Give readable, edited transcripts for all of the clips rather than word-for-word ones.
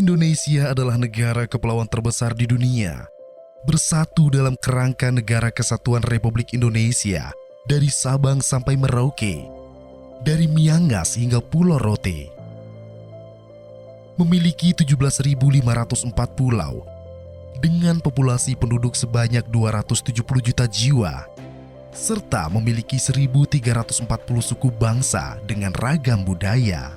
Indonesia adalah negara kepulauan terbesar di dunia, bersatu dalam kerangka Negara Kesatuan Republik Indonesia dari Sabang sampai Merauke, dari Miangas hingga Pulau Rote. Memiliki 17.504 pulau dengan populasi penduduk sebanyak 270 juta jiwa, serta memiliki 1.340 suku bangsa dengan ragam budaya.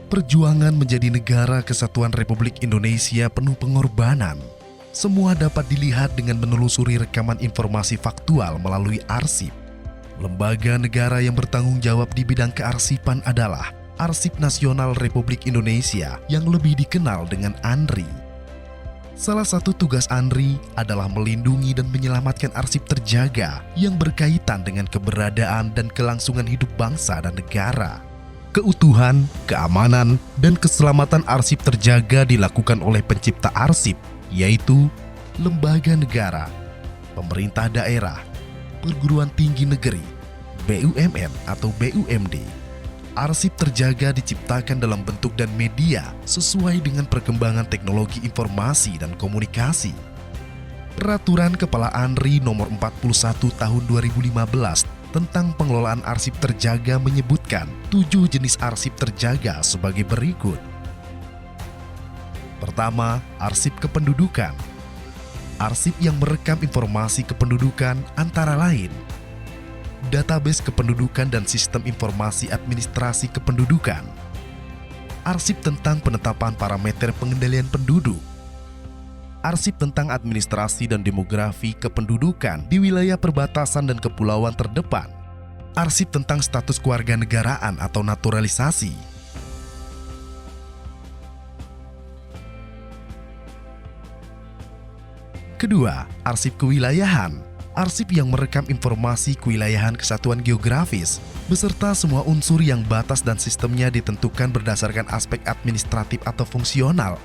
Perjuangan menjadi Negara Kesatuan Republik Indonesia penuh pengorbanan. Semua dapat dilihat dengan menelusuri rekaman informasi faktual melalui arsip. Lembaga negara yang bertanggung jawab di bidang kearsipan adalah Arsip Nasional Republik Indonesia yang lebih dikenal dengan ANRI. Salah satu tugas ANRI adalah melindungi dan menyelamatkan arsip terjaga yang berkaitan dengan keberadaan dan kelangsungan hidup bangsa dan negara. Keutuhan, keamanan, dan keselamatan arsip terjaga dilakukan oleh pencipta arsip, yaitu lembaga negara, pemerintah daerah, perguruan tinggi negeri, BUMN atau BUMD. Arsip terjaga diciptakan dalam bentuk dan media sesuai dengan perkembangan teknologi informasi dan komunikasi. Peraturan Kepala ANRI Nomor 41 Tahun 2015 tentang pengelolaan arsip terjaga menyebutkan 7 jenis arsip terjaga sebagai berikut. Pertama, arsip kependudukan. Arsip yang merekam informasi kependudukan antara lain database kependudukan dan sistem informasi administrasi kependudukan, arsip tentang penetapan parameter pengendalian penduduk, arsip tentang administrasi dan demografi kependudukan di wilayah perbatasan dan kepulauan terdepan, arsip tentang status kewarganegaraan atau naturalisasi. Kedua, arsip kewilayahan. Arsip yang merekam informasi kewilayahan kesatuan geografis, beserta semua unsur yang batas dan sistemnya ditentukan berdasarkan aspek administratif atau fungsional,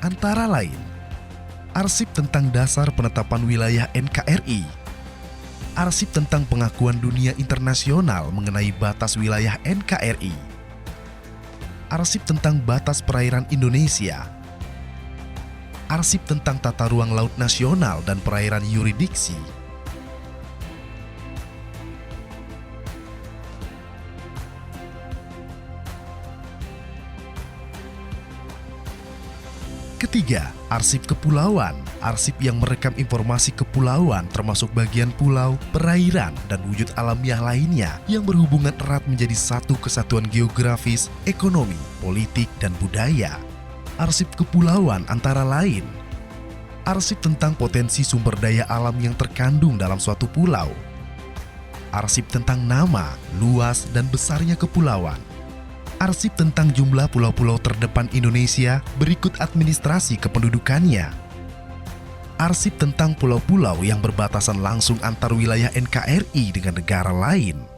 antara lain arsip tentang dasar penetapan wilayah NKRI, arsip tentang pengakuan dunia internasional mengenai batas wilayah NKRI, arsip tentang batas perairan Indonesia, arsip tentang tata ruang laut nasional dan perairan yurisdiksi. Ketiga, arsip kepulauan. Arsip yang merekam informasi kepulauan termasuk bagian pulau, perairan, dan wujud alamiah lainnya yang berhubungan erat menjadi satu kesatuan geografis, ekonomi, politik, dan budaya. Arsip kepulauan antara lain arsip tentang potensi sumber daya alam yang terkandung dalam suatu pulau, arsip tentang nama, luas, dan besarnya kepulauan, arsip tentang jumlah pulau-pulau terdepan Indonesia berikut administrasi kependudukannya, arsip tentang pulau-pulau yang berbatasan langsung antar wilayah NKRI dengan negara lain.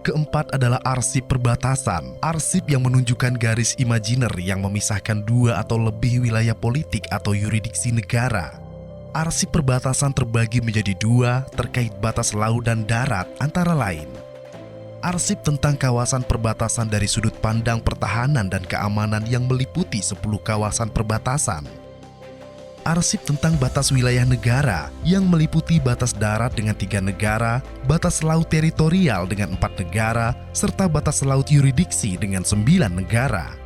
Keempat adalah arsip perbatasan. Arsip yang menunjukkan garis imajiner yang memisahkan dua atau lebih wilayah politik atau yurisdiksi negara. Arsip perbatasan terbagi menjadi dua terkait batas laut dan darat antara lain. Arsip tentang kawasan perbatasan dari sudut pandang pertahanan dan keamanan yang meliputi 10 kawasan perbatasan. Arsip tentang batas wilayah negara yang meliputi batas darat dengan 3 negara, batas laut teritorial dengan 4 negara, serta batas laut yurisdiksi dengan 9 negara.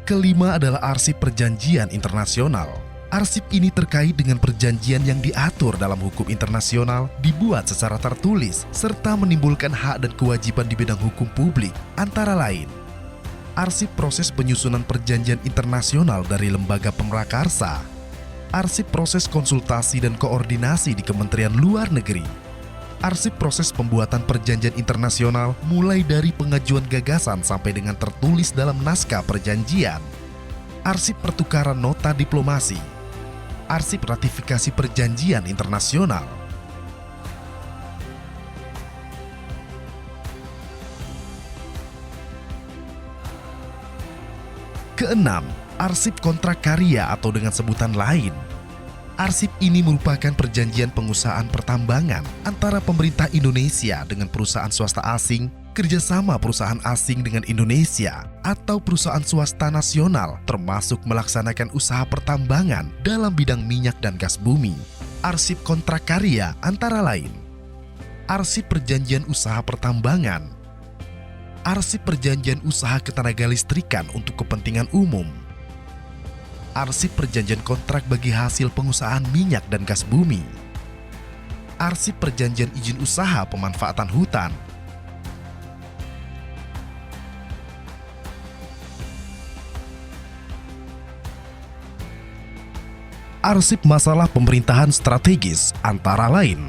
Kelima adalah arsip perjanjian internasional. Arsip ini terkait dengan perjanjian yang diatur dalam hukum internasional, dibuat secara tertulis, serta menimbulkan hak dan kewajiban di bidang hukum publik, antara lain arsip proses penyusunan perjanjian internasional dari lembaga pemrakarsa, arsip proses konsultasi dan koordinasi di Kementerian Luar Negeri, arsip proses pembuatan perjanjian internasional mulai dari pengajuan gagasan sampai dengan tertulis dalam naskah perjanjian, arsip pertukaran nota diplomasi, arsip ratifikasi perjanjian internasional. Keenam, arsip kontrak karya atau dengan sebutan lain. Arsip ini merupakan perjanjian pengusahaan pertambangan antara pemerintah Indonesia dengan perusahaan swasta asing, kerjasama perusahaan asing dengan Indonesia, atau perusahaan swasta nasional termasuk melaksanakan usaha pertambangan dalam bidang minyak dan gas bumi. Arsip kontrak karya antara lain: arsip perjanjian usaha pertambangan, arsip perjanjian usaha ketenagalistrikan untuk kepentingan umum, arsip perjanjian kontrak bagi hasil pengusahaan minyak dan gas bumi, arsip perjanjian izin usaha pemanfaatan hutan, arsip masalah pemerintahan strategis antara lain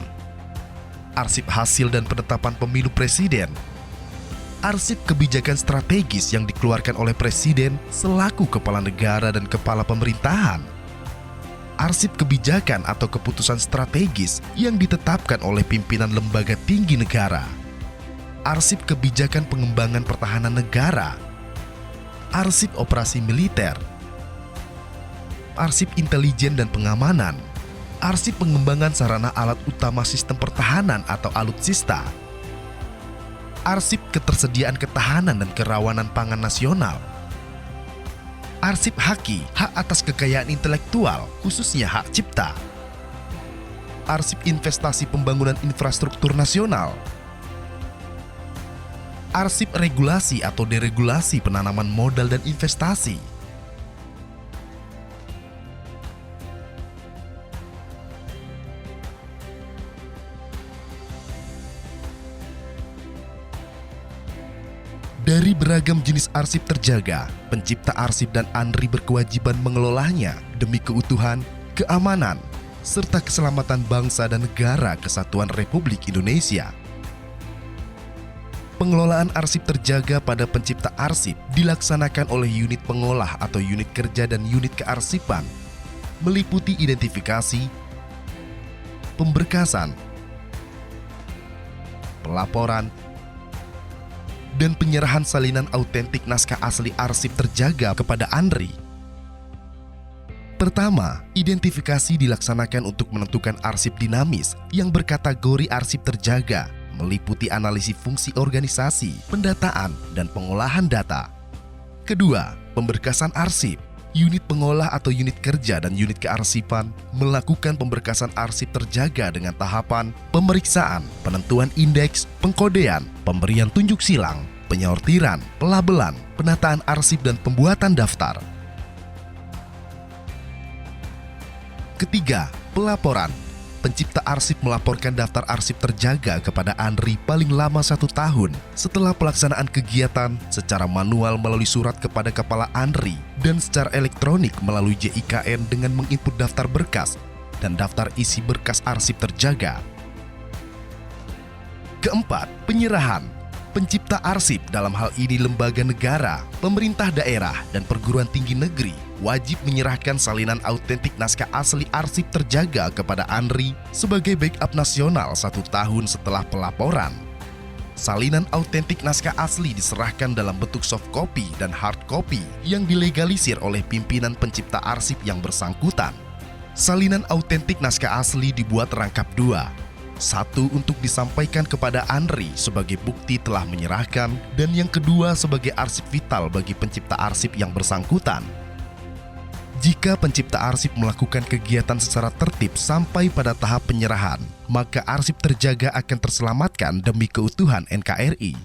arsip hasil dan penetapan pemilu presiden, arsip kebijakan strategis yang dikeluarkan oleh presiden selaku kepala negara dan kepala pemerintahan, arsip kebijakan atau keputusan strategis yang ditetapkan oleh pimpinan lembaga tinggi negara, arsip kebijakan pengembangan pertahanan negara, arsip operasi militer, arsip intelijen dan pengamanan, arsip pengembangan sarana alat utama sistem pertahanan atau alutsista, arsip ketersediaan ketahanan dan kerawanan pangan nasional, arsip haki, hak atas kekayaan intelektual, khususnya hak cipta, arsip investasi pembangunan infrastruktur nasional, arsip regulasi atau deregulasi penanaman modal dan investasi, Dari beragam jenis arsip terjaga, pencipta arsip dan ANRI berkewajiban mengelolanya demi keutuhan, keamanan, serta keselamatan bangsa dan negara kesatuan Republik Indonesia. Pengelolaan arsip terjaga pada pencipta arsip dilaksanakan oleh unit pengolah atau unit kerja dan unit kearsipan, meliputi identifikasi, pemberkasan, pelaporan, dan penyerahan salinan autentik naskah asli arsip terjaga kepada ANRI. Pertama, identifikasi dilaksanakan untuk menentukan arsip dinamis yang berkategori arsip terjaga, meliputi analisis fungsi organisasi, pendataan, dan pengolahan data. Kedua, pemberkasan arsip. Unit pengolah atau unit kerja dan unit kearsipan melakukan pemberkasan arsip terjaga dengan tahapan pemeriksaan, penentuan indeks, pengkodean, pemberian tunjuk silang, penyortiran, pelabelan, penataan arsip dan pembuatan daftar. Ketiga, pelaporan. Pencipta arsip melaporkan daftar arsip terjaga kepada ANRI paling lama 1 tahun setelah pelaksanaan kegiatan secara manual melalui surat kepada Kepala ANRI dan secara elektronik melalui JIKN dengan menginput daftar berkas dan daftar isi berkas arsip terjaga. Keempat, penyerahan. Pencipta arsip dalam hal ini lembaga negara, pemerintah daerah, dan perguruan tinggi negeri wajib menyerahkan salinan autentik naskah asli arsip terjaga kepada ANRI sebagai backup nasional 1 tahun setelah pelaporan. Salinan autentik naskah asli diserahkan dalam bentuk soft copy dan hard copy yang dilegalisir oleh pimpinan pencipta arsip yang bersangkutan. Salinan autentik naskah asli dibuat rangkap 2. Satu untuk disampaikan kepada ANRI sebagai bukti telah menyerahkan, dan yang kedua sebagai arsip vital bagi pencipta arsip yang bersangkutan. Jika pencipta arsip melakukan kegiatan secara tertib sampai pada tahap penyerahan, maka arsip terjaga akan terselamatkan demi keutuhan NKRI.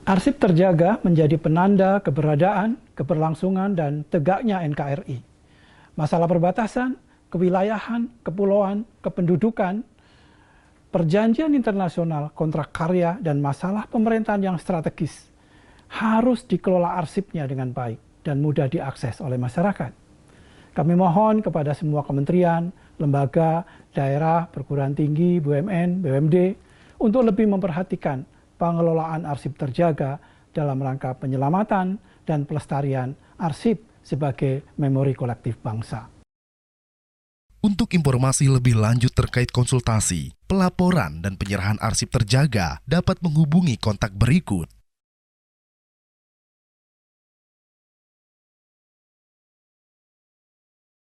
Arsip terjaga menjadi penanda keberadaan, keberlangsungan, dan tegaknya NKRI. Masalah perbatasan, kewilayahan, kepulauan, kependudukan, perjanjian internasional, kontrak karya, dan masalah pemerintahan yang strategis harus dikelola arsipnya dengan baik dan mudah diakses oleh masyarakat. Kami mohon kepada semua kementerian, lembaga, daerah, perguruan tinggi, BUMN, BUMD untuk lebih memperhatikan pengelolaan arsip terjaga dalam rangka penyelamatan dan pelestarian arsip sebagai memori kolektif bangsa. Untuk informasi lebih lanjut terkait konsultasi, pelaporan, dan penyerahan arsip terjaga dapat menghubungi kontak berikut.